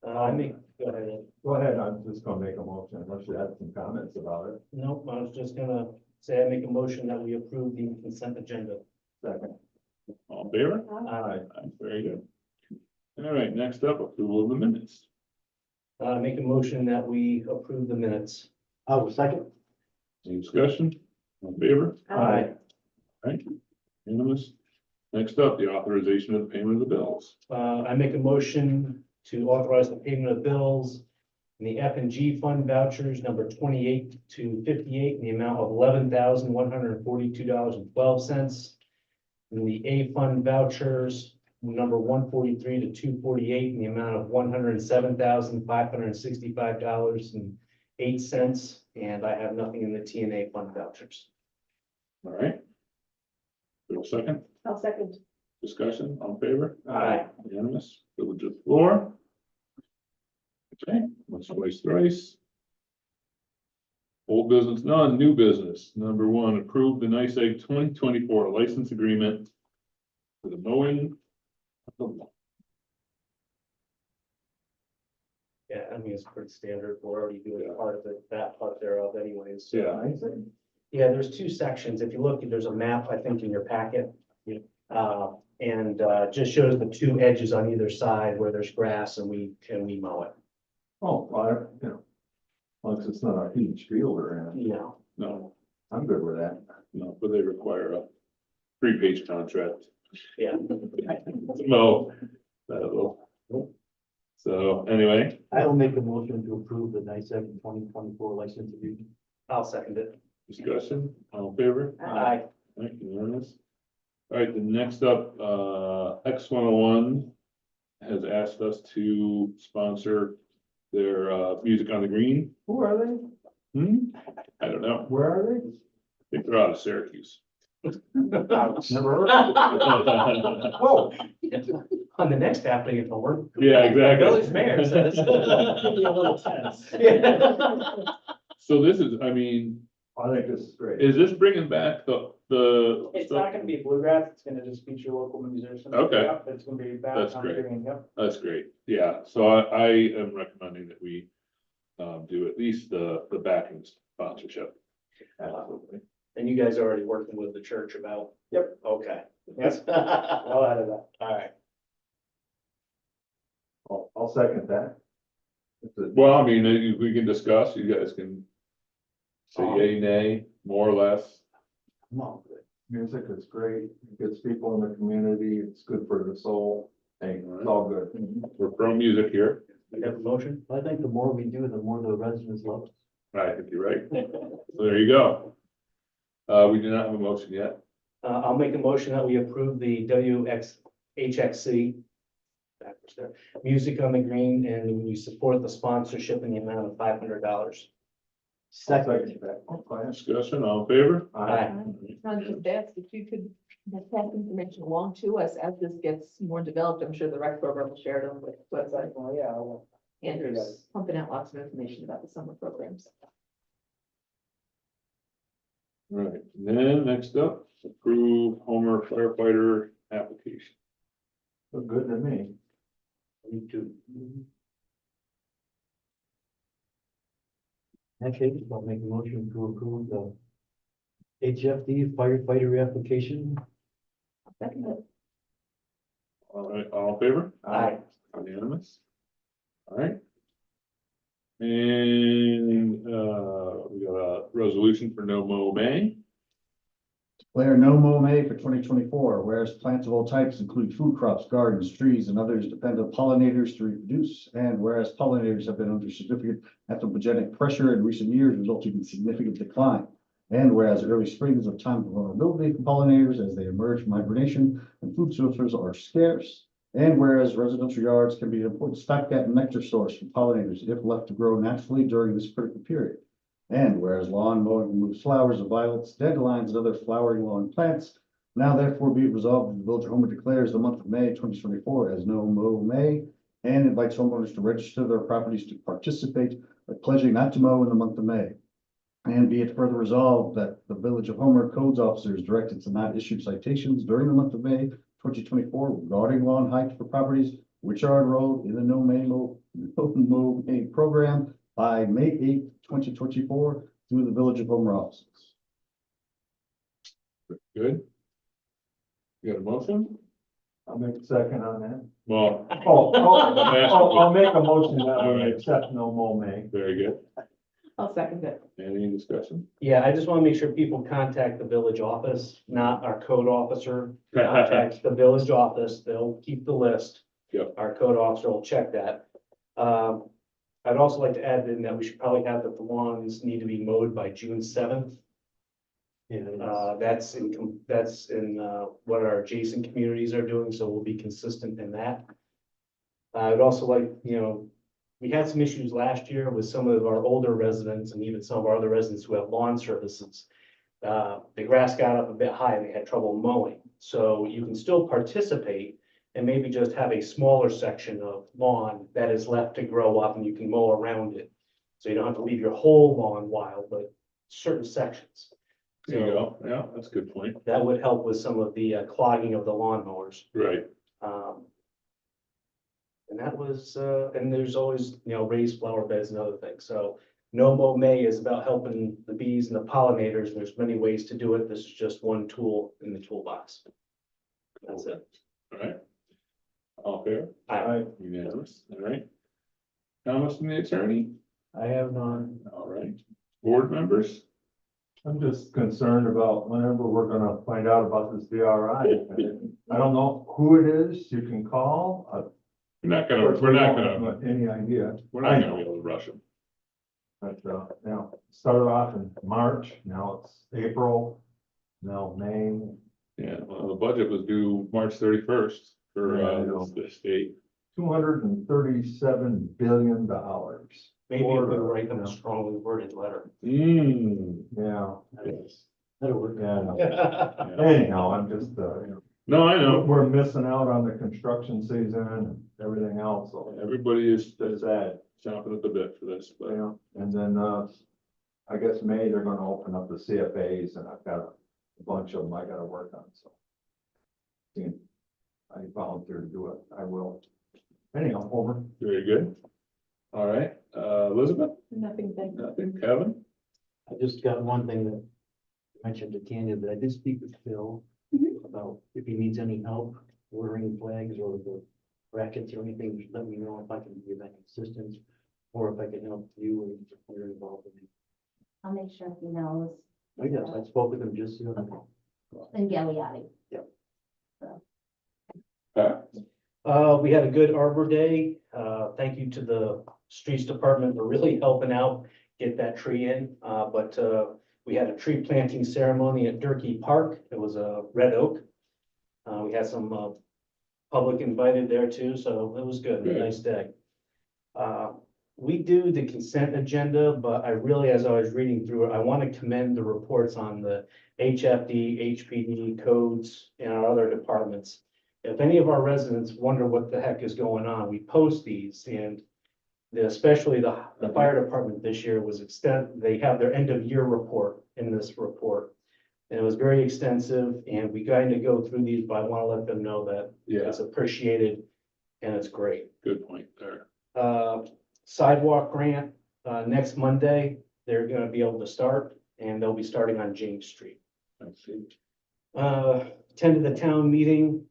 I make, go ahead. Go ahead, I'm just gonna make a motion, unless you have some comments about it. Nope, I was just gonna say I make a motion that we approve the consent agenda. Second. All in favor? Aye. Aye, very good. All right, next up, approval of the minutes. Make a motion that we approve the minutes. I will second. Any discussion? All in favor? Aye. Right, unanimous. Next up, the authorization of the payment of the bills. I make a motion to authorize the payment of bills in the F and G fund vouchers number 28 to 58 in the amount of $11,142.12. In the A fund vouchers number 143 to 248 in the amount of $107,565.08. And I have nothing in the T and A fund vouchers. All right. Do a second, I'll second. discussion, all in favor? Aye. Unanimous, privilege of the floor. Okay, once, twice, thrice. Old business, none, new business. Number one, approve the NICEAG 2024 license agreement for the mowing. Yeah, I mean, it's pretty standard. We're already doing part of it, that part thereof anyways. So, Yeah. Yeah, there's two sections. If you look, there's a map, I think, in your packet. And just shows the two edges on either side where there's grass and we mow it. Oh, well, you know, once it's not a huge field or anything, No, No, I'm good with that. no, but they require a 3-page contract. yeah. to mow that little. So anyway, I will make a motion to approve the NICEAG 2024 license agreement. I'll second it. discussion, all in favor? Aye. Right, unanimous. All right, the next up, X101 has asked us to sponsor their, Music on the Green. Who are they? I don't know, Where are they? I think they're out of Syracuse. Never heard of them. Whoa. On the next happening at home. Yeah, exactly. Village mayor says. Give me a little test. So this is, I mean, I think this is great. is this bringing back the? It's not gonna be bluegrass, it's gonna just feature local musicians. Okay. Yep, it's gonna be back That's on great. green, yep. That's great, yeah, so I am recommending that we do at least the backing sponsorship. Absolutely. And you guys are already working with the church about? Yep. Okay. Yes. All Well out of that. right. I'll second that. It's a- Well, I mean, we can discuss, you guys can say yay, nay, more or less. No. Music is great, it gets people in the community, it's good for the soul, hey, it's all good. We're pro music here. We have a motion? I think the more we do, the more the residents love it. I think you're right. So there you go. We do not have a motion yet. I'll make a motion that we approve the HXC backwards there, Music on the Green, and we support the sponsorship in the amount of $500. Second. Okay. Discussion, all in favor? Aye. Not just ask if you could pass information along to us as this gets more developed. I'm sure the rec program will share them with website. Oh, yeah, well, And there's pumping out lots of information about the summer programs. All right, and then next up, approve Homer firefighter application. Look good to me. Me too. Okay, I'll make a motion to approve the HFD firefighter application. Second it. All right, all in favor? Aye. Unanimous. All right. And, we got a resolution for no mow May. Declare no mow May for 2024, whereas plants of all types, including food crops, gardens, trees, and others, depend on pollinators to reproduce, and whereas pollinators have been under significant anthropogenic pressure in recent years, resulting in significant decline. And whereas early spring is a time of vulnerability for pollinators as they emerge from hibernation and food sources are scarce. And whereas residential yards can be an important stopgap nectar source for pollinators if left to grow naturally during this critical period. And whereas lawn mowing removes flowers of violets, dandelions, and other flowering lawn plants, now therefore be it resolved that the Village of Homer declares the month of May 2024 as no mow May, and invites homeowners to register their properties to participate by pledging not to mow in the month of May. And be it further resolved that the Village of Homer codes officers directed to not issue citations during the month of May 2024 regarding lawn height for properties Witchard Road in the No Mow program by May 8th, 2024 through the Village of Omarosa. Good. You got a motion? I'll make a second on that. Well, I'll make a motion that All we right. accept no more May. very good. I'll second it. Any discussion? Yeah, I just want to make sure people contact the village office, not our code officer. Contact the village office, they'll keep the list. Yep. Our code officer will check that. I'd also like to add in that we should probably have that the lawns need to be mowed by June 7th. That's in what our adjacent communities are doing, so we'll be consistent in that. I'd also like, we had some issues last year with some of our older residents and even some of our other residents who have lawn services. The grass got up a bit high and they had trouble mowing. So you can still participate and maybe just have a smaller section of lawn that is left to grow up and you can mow around it. So you don't have to leave your whole lawn wild, but certain sections. There you So go. Yeah, that's a good point. that would help with some of the clogging of the lawnmowers. Right. And that was, and there's always, raised flower beds and other things. So No Mow May is about helping the bees and the pollinators. There's many ways to do it. This is just one tool in the toolbox. That's it. All right. All fair? Aye. Unanimous. All right. Thomas and the attorney? I have none. All right. Board members? I'm just concerned about whenever we're gonna find out about this VRI. I don't know who it is you can call. We're not gonna Any idea, we're not gonna be able to rush them. but, started off in March, now it's April, now May. Yeah, well, the budget was due March 31st for Yeah, I know. the state. $237 billion. Maybe if we write them a strongly worded letter. Yeah, That'll work. yeah. Anyhow, I'm just, No, I know. we're missing out on the construction season and everything else, so Everybody is it's sad. chomping at the bit for this, but Yeah, and then, I guess May, they're gonna open up the CFAs and I've got a bunch of them I gotta work on, so. I volunteer to do it, I will. Anyhow, over. very good. All right, Elizabeth, Nothing, thank you. nothing, Kevin? I just got one thing that I mentioned to Tanya, that I did speak with Phil about if he needs any help ordering flags or the brackets or anything, just let me know if I can give any assistance or if I can help you and if you're involved in it. I'll make sure he knows. Oh, yes, I spoke with him just the other day. And Galeotti. We had a good Arbor Day. Thank you to the streets department for really helping out, get that tree in. But we had a tree planting ceremony at Durkee Park. It was a red oak. We had some public invited there too, so it was good, a Good. nice day. We do the consent agenda, but I really, as I was reading through it, I want to commend the reports on the HFD, HPD codes and our other departments. If any of our residents wonder what the heck is going on, we post these and especially the fire department this year was they have their end of year report in this report. And it was very extensive and we kind of go through these, but I want to let them know that Yeah, it's appreciated and it's great. good point there. Sidewalk grant, next Monday, they're gonna be able to start and they'll be starting on James Street. I see. Attended the town meeting.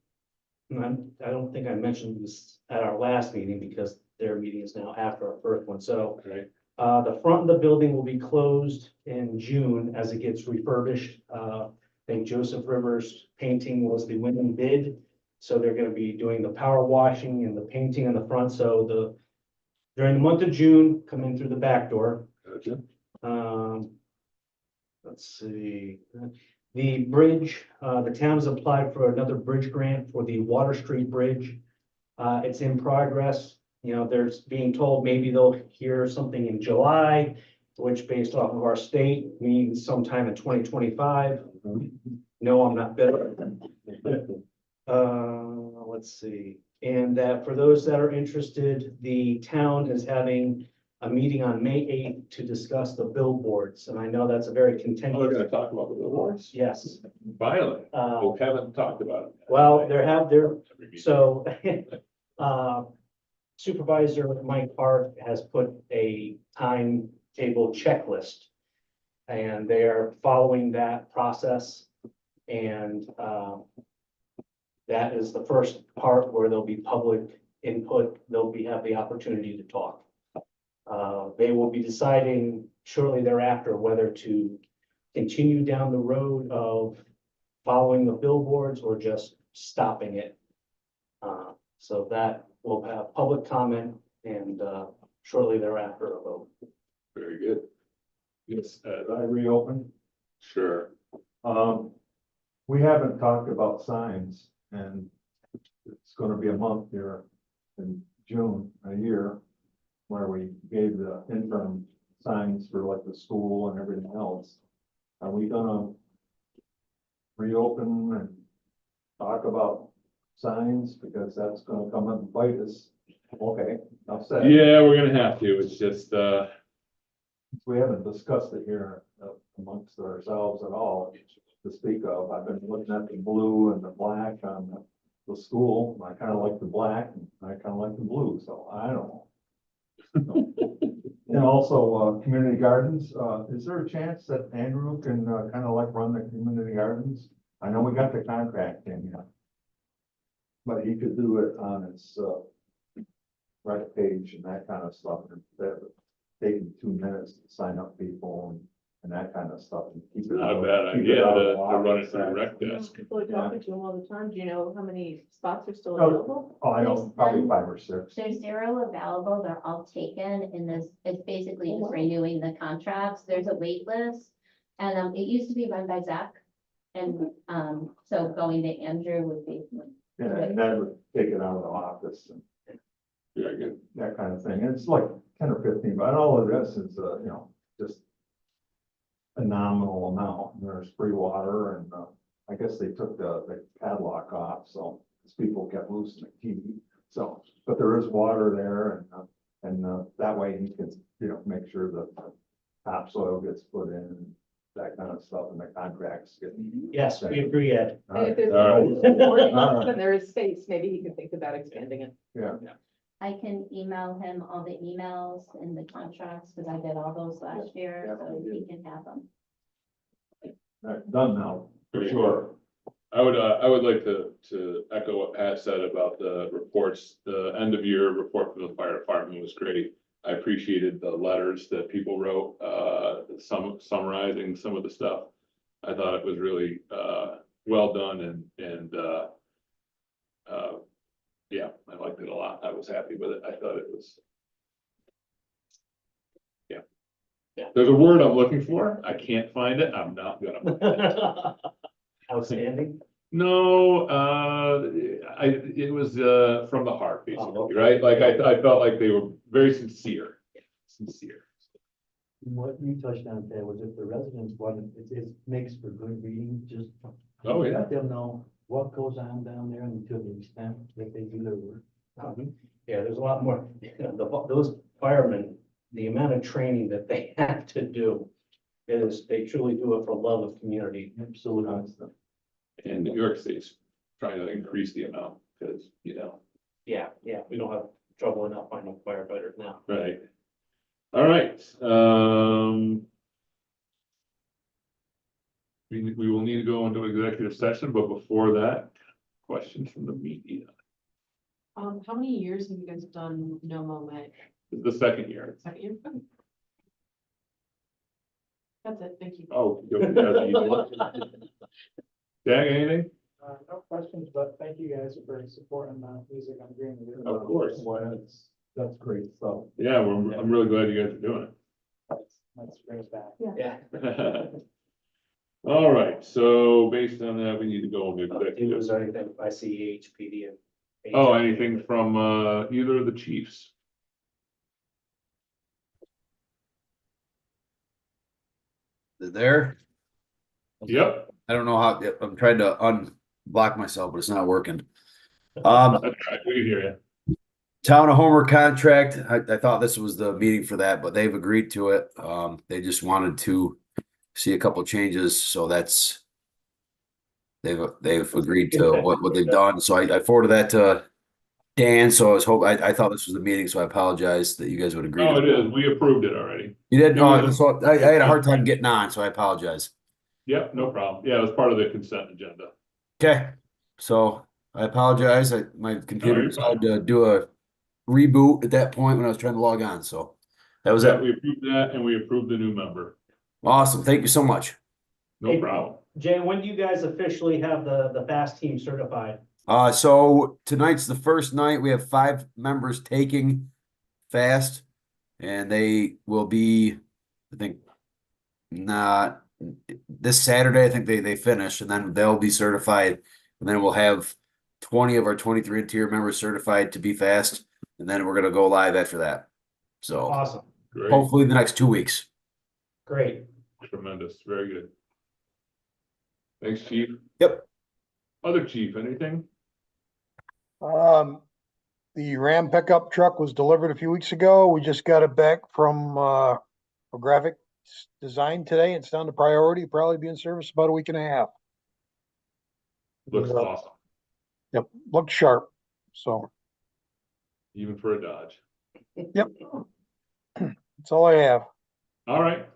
And I don't think I mentioned this at our last meeting because their meeting is now after our first one, so. Right, The front of the building will be closed in June as it gets refurbished. I think Joseph Rivers Painting was the winning bid. So they're gonna be doing the power washing and the painting on the front, so during the month of June, come in through the back door. gotcha. Let's see, the bridge, the town has applied for another bridge grant for the Water Street Bridge. It's in progress, there's being told maybe they'll hear something in July, which based off of our state means sometime in 2025. No, I'm not bitter. Let's see, and for those that are interested, the town is having a meeting on May 8th to discuss the billboards, and I know that's a very Oh, we're contentious. gonna talk about the awards? Yes, Finally, uh, we haven't talked about it. well, there, Every meeting. so Supervisor Mike Hart has put a timetable checklist. And they are following that process. And that is the first part where there'll be public input. Have the opportunity to talk. They will be deciding shortly thereafter whether to continue down the road of following the billboards or just stopping it. So that will have public comment and shortly thereafter a vote. Very good. Yes, Did I reopen? sure. We haven't talked about signs, and it's gonna be a month here in June, a year, where we gave the interim signs for like the school and everything else. Are we gonna reopen and talk about signs, because that's gonna come up and bite us? Okay, I'll say. Yeah, we're gonna have to. It's just, We haven't discussed it here amongst ourselves at all to speak of. I've been looking at the blue and the black on the school. I kind of like the black and I kind of like the blue, so I don't know. And also, community gardens, is there a chance that Andrew can kind of like run the community gardens? I know we got the contract in here. But he could do it on his rec page and that kind of stuff, instead of taking 2 minutes to sign up people and that kind of stuff. And keep it not a out- bad keep it idea out of to the run it office. through the rec desk. People are talking to him all the time. Do you know how many spots are still Oh. available? Oh, I know, There's probably none. 5 or 6. There's 0 available, they're all taken, and this, it's basically just renewing the contracts, there's a wait list. And, it used to be run by Zach, and, so going to Andrew would be. Yeah, and that would take it out of the office and Very good. that kind of thing. And it's like 10 or 15, but all of this is, just a nominal amount. There's free water and, I guess they took the padlock off, so as people kept losing the key. So, but there is water there and that way he can, make sure that the topsoil gets put in, that kind of stuff, and the contracts get. Yes, we agree, Ed. And if there's All right. ordinance and there is space, maybe he could think about expanding it. Yeah, I can email him all the emails and the contracts, because I did all those last year, Yeah. so he can have them. that's done now, for Very sure. I would like to echo what Pat said about the reports. The end of year report from the fire department was great. I appreciated the letters that people wrote, some summarizing some of the stuff. I thought it was really, well done and, yeah, I liked it a lot. I was happy with it. I thought it was. Yeah. Yeah. There's a word I'm looking for. I can't find it. I'm not gonna. Outstanding. No, it was, from the heart, Oh, basically, okay. right? Like, I felt like they were very sincere. What you touched on there was if the residents wanted, it makes for good reading, just. Oh, yeah. Let them know what goes on down there and to the extent that they do their work. Yeah, there's a lot more, those firemen, the amount of training that they have to do is, they truly do it for love of community. Absolutely. And New York State's trying to increase the amount, because, Yeah, we don't have trouble enough finding firefighters now. right. All right, we will need to go into executive session, but before that, questions from the media. How many years have you guys done No Mow May? This is the second year. Second year? That's it, thank you. Oh. Jack, anything? No questions, but thank you guys for supporting the music on Green. Of course. Well, that's great stuff. Yeah, I'm really glad you guys are doing Let's bring us back. Yeah. it. All right, so based on that, we need to go into Do executive. is there anything I see HPD and. Oh, anything from either of the chiefs? There, Yep. I don't know how, I'm trying to unblock myself, but it's not working. That's all right, we can hear you. Town of Homer contract, I thought this was the meeting for that, but they've agreed to it. They just wanted to see a couple changes, so that's they've agreed to what they've done, so I forwarded that to Dan, so I was I thought this was the meeting, so I apologize that you guys would agree. Oh, to it is. We approved it already. You did? It Oh, was- so I had a hard time getting on, so I apologize. Yep, no problem. Yeah, it was part of the consent agenda. Okay, so I apologize. My computer you're fine. decided to do a reboot at that point when I was trying to log on, so that was Yeah, it. we approved that and we approved the new member. Awesome. Thank you so much. No Hey, problem. Jay, when do you guys officially have the fast team certified? So tonight's the first night. We have 5 members taking fast, and they will be, I think, not this Saturday. I think they finish, and then they'll be certified, and then we'll have 20 of our 23 interior members certified to be fast, and then we're gonna go live after that. So Awesome, Great, hopefully the next 2 weeks. great. tremendous, very good. Thanks, chief. Yep. Other chief, anything? The Ram pickup truck was delivered a few weeks ago. We just got it back from, a graphic design today. It's down to priority, probably be in service about a week and a half. Looks Yeah. awesome, Yep, looked sharp. So even for a Dodge. that's all I have. All right.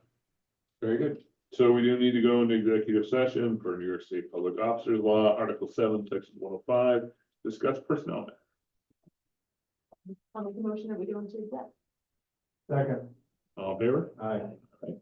Very good. So we do need to go into executive session for New York State Public Officers Law, Article 7, Section 105, discuss personnel matters. I'll make a motion that we go into that. Second. All in favor? Aye.